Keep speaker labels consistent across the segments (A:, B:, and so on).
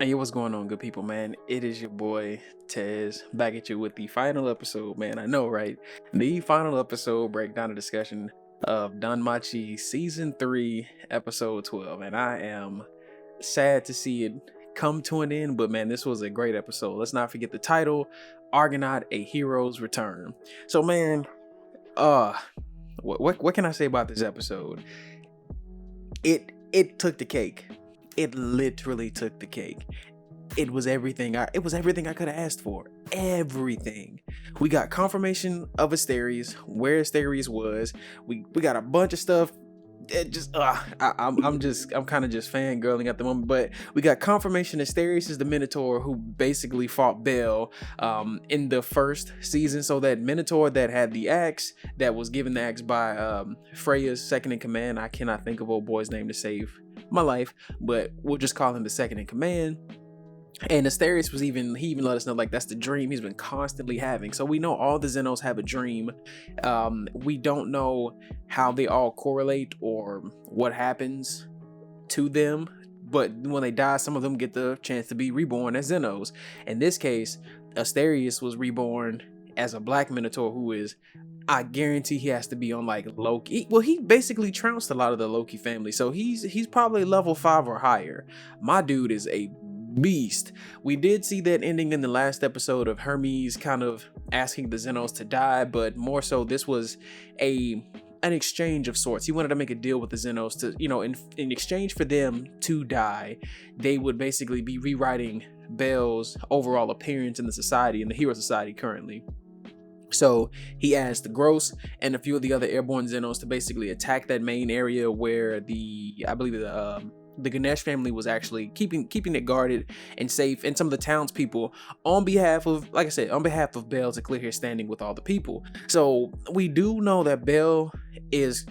A: Hey, what's going on, good people, man? It is your boy Tez back at you with the final episode, man. I know, right? The final episode breakdown of discussion of Danmachi season 3, episode 12, and I am sad to see it come to an end. But man, this was a great episode. Let's not forget the title: Argonaut, a Hero's Return. So, man, what can I say about this episode? It took the cake. It literally took the cake. It was everything I could have asked for. Everything. We got confirmation of Asterius, where Asterius was. We got a bunch of stuff. It just I'm kind of just fangirling at the moment, but we got confirmation Asterius is the Minotaur who basically fought Bel in the first season. So that Minotaur that had the axe, that was given the axe by Freya's second in command. I cannot think of old boy's name to save my life, but we'll just call him the second in command. And Asterius he even let us know, like, that's the dream he's been constantly having. So we know all the Xenos have a dream. We don't know how they all correlate or what happens to them, but when they die, some of them get the chance to be reborn as Xenos. In this case, Asterius was reborn as a black Minotaur who is, I guarantee he has to be on like Loki. Well, he basically trounced a lot of the Loki family, so he's probably level 5 or higher. My dude is a beast. We did see that ending in the last episode of Hermes kind of asking the Xenos to die, but more so this was an exchange of sorts. He wanted to make a deal with the Xenos to, in exchange for them to die, they would basically be rewriting Bel's overall appearance in the society, in the hero society currently. So he asked Gross and a few of the other airborne Xenos to basically attack that main area where the Ganesh family was actually keeping it guarded and safe, and some of the townspeople on behalf of Bel to clear his standing with all the people. So we do know that Bel is,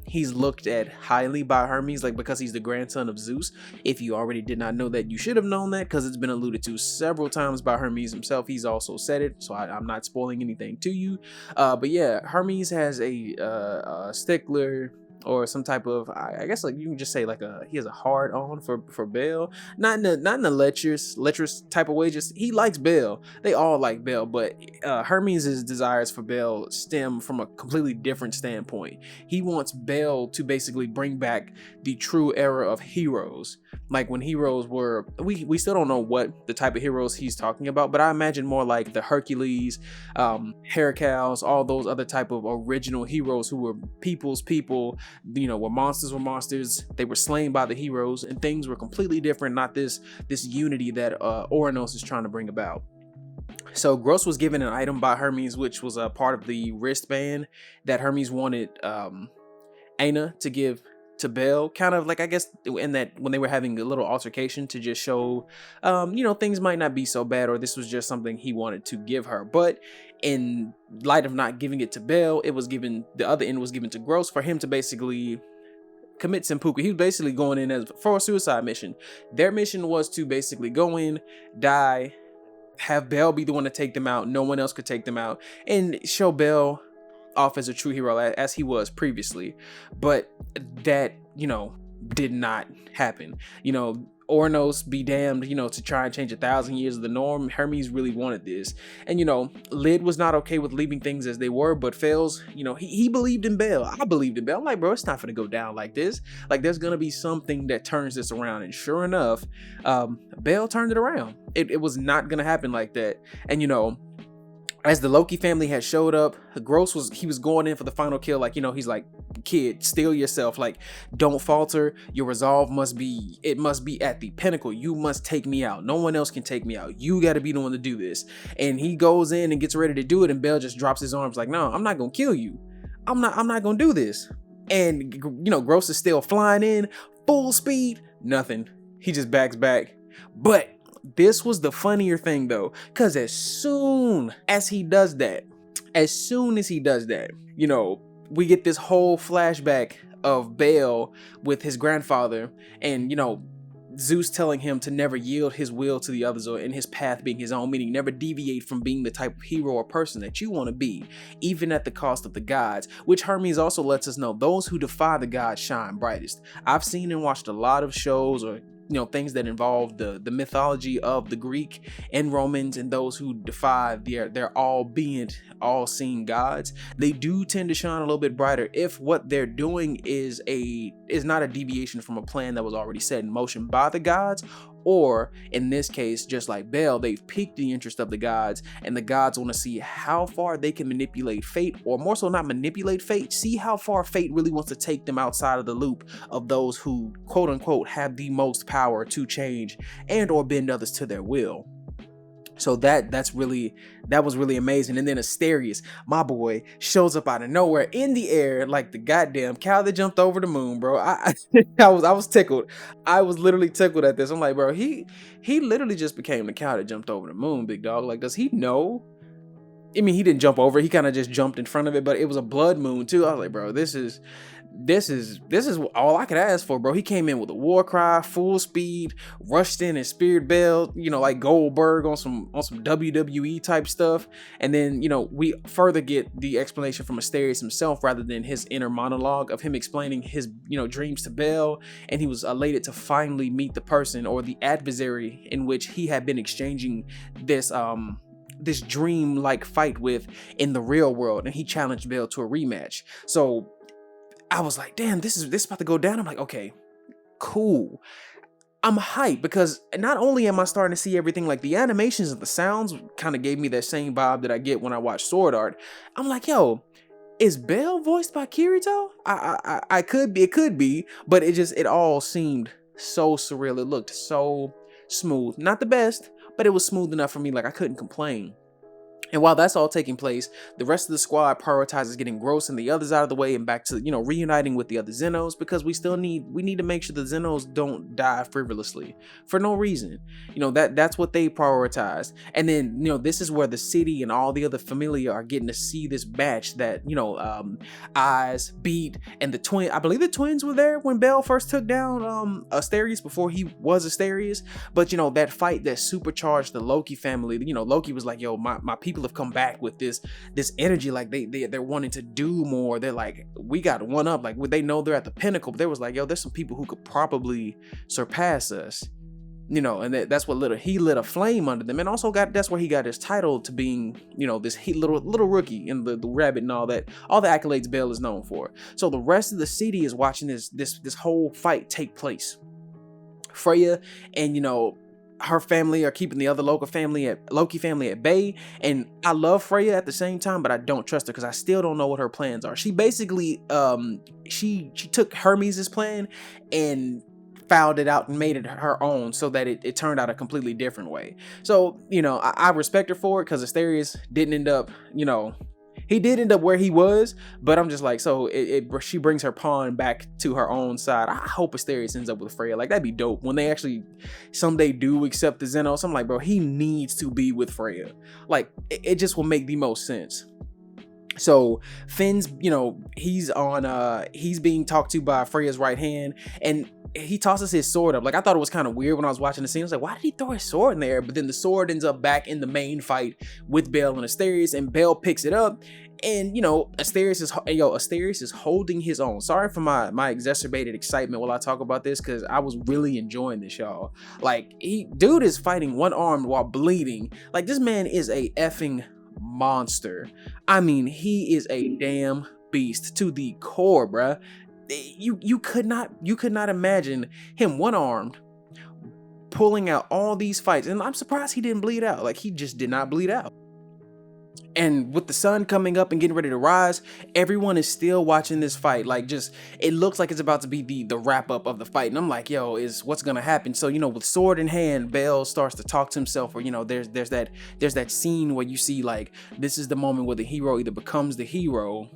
A: he's looked at highly by Hermes, like, because he's the grandson of Zeus. If you already did not know that, you should have known that, because it's been alluded to several times by Hermes himself. He's also said it, so I'm not spoiling anything to you. But yeah, Hermes has a stickler, or some type of, I guess, like, you can just say like he has a hard on for Bel, not in the lecherous type of way. Just he likes Bel. They all like Bel, but Hermes' desires for Bel stem from a completely different standpoint. He wants Bel to basically bring back the true era of heroes, like when heroes were, we still don't know what the type of heroes he's talking about, but I imagine more like the Hercules, Heracles, all those other type of original heroes who were people's people, where monsters were monsters. They were slain by the heroes, and things were completely different, not this unity that Oranos is trying to bring about. So Gross was given an item by Hermes, which was a part of the wristband that Hermes wanted Aina to give to Bel, kind of like, I guess, in that when they were having a little altercation, to just show things might not be so bad, or this was just something he wanted to give her. But in light of not giving it to Bel, the other end was given to Gross for him to basically commit seppuku. He was basically going in for a suicide mission. Their mission was to basically go in, die, have Bel be the one to take them out. No one else could take them out, and show Bel off as a true hero as he was previously. But that did not happen. Oranos be damned, to try and change 1,000 years of the norm. Hermes really wanted this, and Lyd was not okay with leaving things as they were, but Fels, he believed in Bel. I believed in Bel. I'm like, bro, it's not gonna go down like this. Like, there's gonna be something that turns this around, and sure enough, Bel turned it around. It was not gonna happen like that. And as the Loki family had showed up, Gross was going in for the final kill. Like, he's like, kid, steel yourself. Like, don't falter. Your resolve must be at the pinnacle. You must take me out. No one else can take me out. You got to be the one to do this. And he goes in and gets ready to do it, and Bel just drops his arms like, no, I'm not going to kill you. I'm not going to do this. And, Gross is still flying in full speed. Nothing. He just backs back. But this was the funnier thing, though, because as soon as he does that, we get this whole flashback of Bel with his grandfather, and Zeus telling him to never yield his will to the others, or in his path being his own, meaning never deviate from being the type of hero or person that you want to be, even at the cost of the gods, which Hermes also lets us know those who defy the gods shine brightest. I've seen and watched a lot of shows or things that involve the mythology of the Greek and Romans and those who defy their all seeing gods, they do tend to shine a little bit brighter if what they're doing is not a deviation from a plan that was already set in motion by the gods. Or in this case, just like Bel, they've piqued the interest of the gods, and the gods want to see how far they can manipulate fate, or more so not manipulate fate, see how far fate really wants to take them outside of the loop of those who quote unquote have the most power to change and or bend others to their will. So that was really amazing. And then Asterius, my boy, shows up out of nowhere in the air like the goddamn cow that jumped over the moon, bro. I was tickled. I was literally tickled at this. I'm like, bro, he literally just became the cow that jumped over the moon, big dog. Like, does he know? I mean, he didn't jump over it. He kind of just jumped in front of it, but it was a blood moon too. I was like, bro, this is all I could ask for, bro. He came in with a war cry, full speed, rushed in and speared Bel, like Goldberg on some WWE type stuff. And then, we further get the explanation from Asterius himself rather than his inner monologue of him explaining his, dreams to Bel. And he was elated to finally meet the person or the adversary in which he had been exchanging this dream-like fight with in the real world. And he challenged Bel to a rematch. So I was like, damn, this is about to go down. I'm like, okay, cool. I'm hyped because not only am I starting to see everything, like the animations and the sounds kind of gave me that same vibe that I get when I watch Sword Art. I'm like, yo, is Bel voiced by Kirito? It could be, but it all seemed so surreal. It looked so smooth. Not the best, but it was smooth enough for me. Like I couldn't complain. And while that's all taking place, the rest of the squad prioritizes getting Gross and the others out of the way and back to, reuniting with the other Zenos, because we need to make sure the Zenos don't die frivolously for no reason. That's what they prioritize. And then, this is where the city and all the other familia are getting to see this batch that, Eyes, Beat, and the twin. I believe the twins were there when Bel first took down Asterius before he was Asterius. But, that fight that supercharged the Loki family, Loki was like, yo, my people have come back with this energy, like they're wanting to do more. They're like, we got one up, like they know they're at the pinnacle, but they was like, yo, there's some people who could probably surpass us, and that's what he lit a flame under them. And also that's where he got his title to being, this little rookie and the rabbit and all the accolades Bel is known for. So the rest of the city is watching this whole fight take place. Freya and her family are keeping the other Loki family at bay, and I love Freya at the same time, but I don't trust her because I still don't know what her plans are. She basically she took Hermes' plan and fouled it out and made it her own so that it turned out a completely different way. So I respect her for it because Asterius didn't end up he did end up where he was, but I'm just like, so she brings her pawn back to her own side. I hope Asterius ends up with Freya. Like, that'd be dope when they actually someday do accept the Xenos. I'm like, bro, he needs to be with Freya. Like, it just will make the most sense. So Finn's, he's being talked to by Freya's right hand, and he tosses his sword up. Like, I thought it was kind of weird when I was watching the scene. I was like, why did he throw his sword in there? But then the sword ends up back in the main fight with Bel and Asterius, and Bel picks it up. And Asterius is holding his own. Sorry for my exacerbated excitement while I talk about this, because I was really enjoying this, y'all. Like, dude is fighting one arm while bleeding. Like, this man is a effing monster. I mean, he is a damn beast to the core, bruh. You could not imagine him one-armed pulling out all these fights, and I'm surprised he didn't bleed out. Like, he just did not bleed out. And with the sun coming up and getting ready to rise, everyone is still watching this fight. Like, just, it looks like it's about to be the wrap up of the fight. And I'm like, yo, what's gonna happen? So, with sword in hand, Bel starts to talk to himself, or, there's that scene where you see, like, this is the moment where the hero either becomes the hero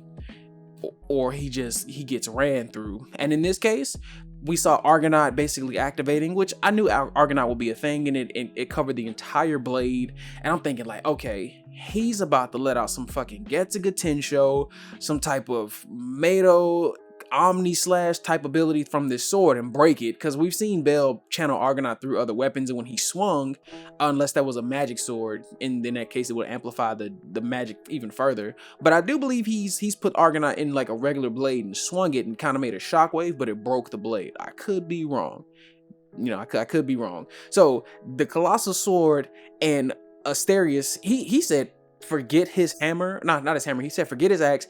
A: or he gets ran through. And in this case, we saw Argonaut basically activating, which I knew Argonaut would be a thing, and it covered the entire blade. And I'm thinking, like, okay, he's about to let out some fucking Getsuga Tensho, some type of Mato Omni Slash type ability from this sword and break it, because we've seen Bel channel Argonaut through other weapons, and when he swung, unless that was a magic sword, and in that case it would amplify the magic even further. But I do believe he's put Argonaut in like a regular blade and swung it and kind of made a shockwave, but it broke the blade. I could be wrong. I could be wrong. So the colossal sword and Asterius, he said forget his hammer, not his hammer. He said forget his axe.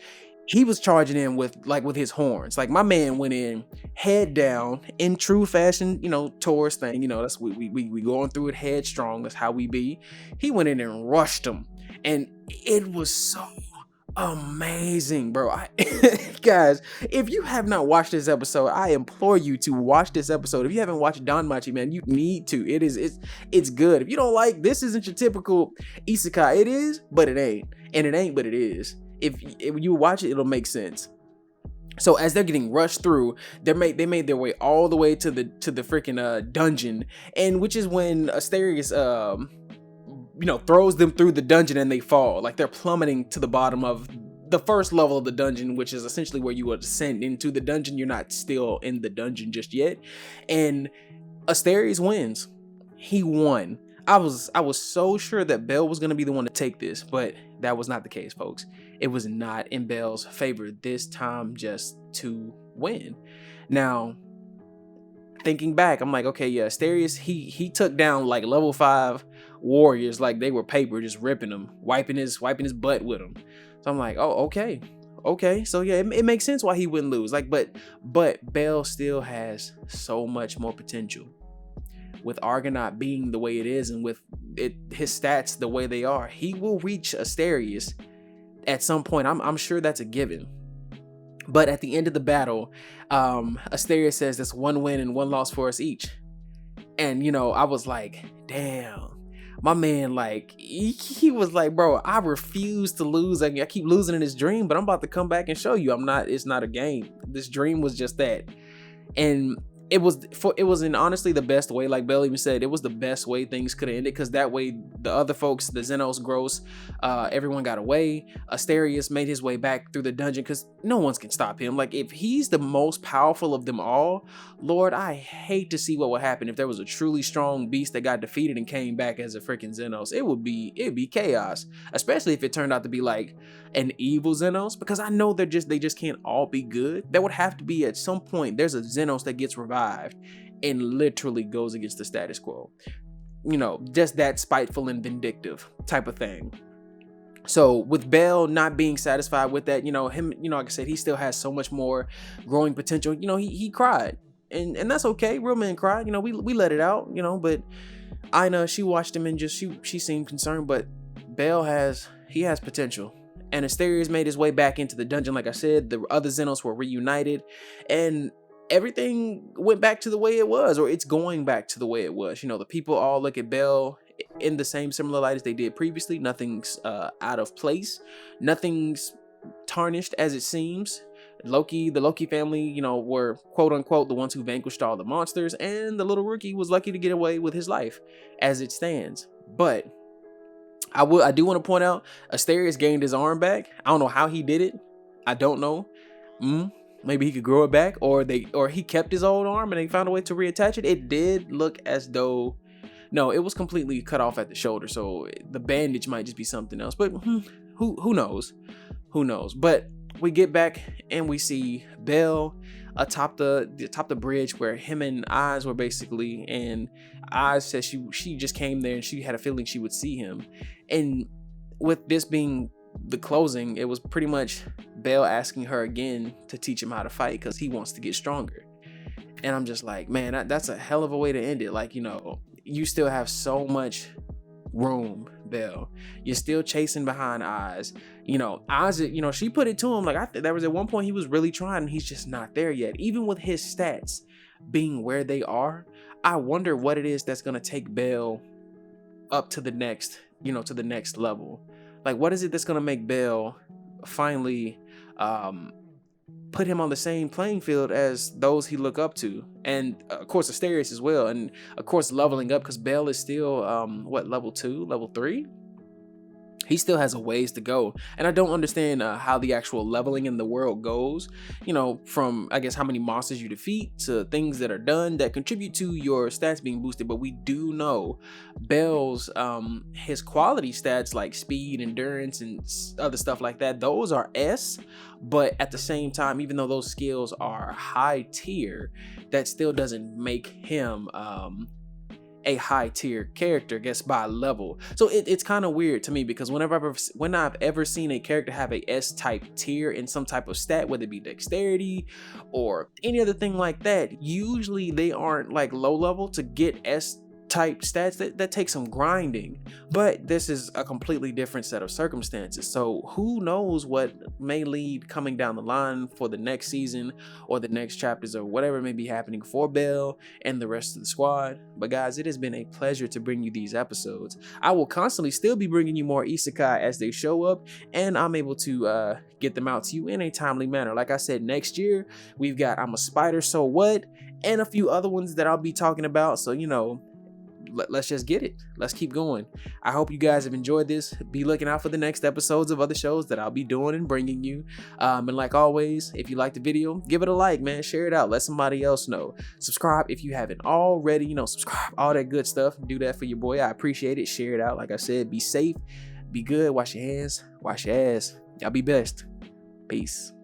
A: He was charging in with his horns. Like my man went in head down in true fashion, Taurus thing. That's we going through it headstrong. That's how we be. He went in and rushed him, and it was so amazing, bro. Guys, if you have not watched this episode, I implore you to watch this episode. If you haven't watched Danmachi, man, you need to. It's good. If you don't like, this isn't your typical isekai. It is, but it ain't. And it ain't, but it is. If you watch it, it'll make sense. So as they're getting rushed through, they made their way all the way to the freaking dungeon, and which is when Asterius throws them through the dungeon and they fall. Like they're plummeting to the bottom of the first level of the dungeon, which is essentially where you will descend into the dungeon. You're not still in the dungeon just yet. And Asterius wins. He won. I was so sure that Bell was going to be the one to take this, but that was not the case, folks. It was not in Bell's favor this time just to win. Now, thinking back, I'm like, okay, yeah, Asterius, he took down like level 5 warriors like they were paper, just ripping them, wiping his butt with them. So I'm like, oh, okay. So yeah, it makes sense why he wouldn't lose. Like, but Bell still has so much more potential. With Argonaut being the way it is, and with his stats the way they are, he will reach Asterius at some point. I'm sure that's a given. But at the end of the battle, Asterius says that's 1 win and 1 loss for us each. And I was like, damn. My man, like, he was like, bro, I refuse to lose. I keep losing in this dream, but I'm about to come back and show you it's not a game. This dream was just that. And it was in honestly the best way. Like Bell even said, it was the best way things could have ended, because that way the other folks, the Xenos, Gross, everyone got away. Asterius made his way back through the dungeon, because no one can stop him. Like, if he's the most powerful of them all, Lord, I hate to see what would happen if there was a truly strong beast that got defeated and came back as a freaking Xenos. It'd be chaos, especially if it turned out to be like an evil Xenos, because I know they just can't all be good. There would have to be, at some point, there's a Xenos that gets revived and literally goes against the status quo. Just that spiteful and vindictive type of thing. So with Bell not being satisfied with that, him, like I said, he still has so much more growing potential. He cried, and that's okay. Real men cry. We let it out. But Ina, she watched him and just she seemed concerned. But Bell has potential. And Asterius made his way back into the dungeon. Like I said, the other Xenos were reunited, and everything went back to the way it was, or it's going back to the way it was. The people all look at Bell in the same similar light as they did previously. Nothing's out of place. Nothing's tarnished as it seems. The Loki family, were quote unquote the ones who vanquished all the monsters, and the little rookie was lucky to get away with his life as it stands. But I do want to point out, Asterius gained his arm back. I don't know how he did it. I don't know. Maybe he could grow it back, or he kept his old arm and they found a way to reattach it. It did look as though, no, it was completely cut off at the shoulder. So the bandage might just be something else. But who knows? Who knows? But we get back and we see Bell atop the bridge where him and Oz were basically, and Oz says she just came there and she had a feeling she would see him. And with this being the closing, it was pretty much Bell asking her again to teach him how to fight, because he wants to get stronger. And I'm just like, man, that's a hell of a way to end it. Like, you still have so much room, Bell. You're still chasing behind Oz. Oz, she put it to him, like, there was at one point he was really trying, and he's just not there yet. Even with his stats being where they are, I wonder what it is that's gonna take Bell up to the next, to the next level. Like, what is it that's gonna make Bell finally put him on the same playing field as those he look up to? And of course Asterius as well, and of course leveling up, because Bell is still level 2, level 3. he still has a ways to go. And I don't understand how the actual leveling in the world goes, from, I guess, how many monsters you defeat to things that are done that contribute to your stats being boosted. But we do know Bell's his quality stats like speed, endurance, and other stuff like that, those are S. But at the same time, even though those skills are high tier, that still doesn't make him a high tier character, I guess, by level. So it's kind of weird to me, because when I've ever seen a character have a S type tier in some type of stat, whether it be dexterity or any other thing like that, usually they aren't like low level to get S type stats. That takes some grinding. But this is a completely different set of circumstances, so who knows what may lead coming down the line for the next season or the next chapters or whatever may be happening for Bell and the rest of the squad. But guys, it has been a pleasure to bring you these episodes. I will constantly still be bringing you more isekai as they show up, and I'm able to get them out to you in a timely manner. Like I said, next year we've got I'm a Spider, So What, and a few other ones that I'll be talking about. So let's just get it. Let's keep going. I hope you guys have enjoyed this. Be looking out for the next episodes of other shows that I'll be doing and bringing you. And like always, if you like the video, give it a like, man. Share it out. Let somebody else know. Subscribe if you haven't already. Subscribe, all that good stuff. Do that for your boy. I appreciate it. Share it out. Like I said, be safe, be good, wash your hands, wash your ass. Y'all be best. Peace.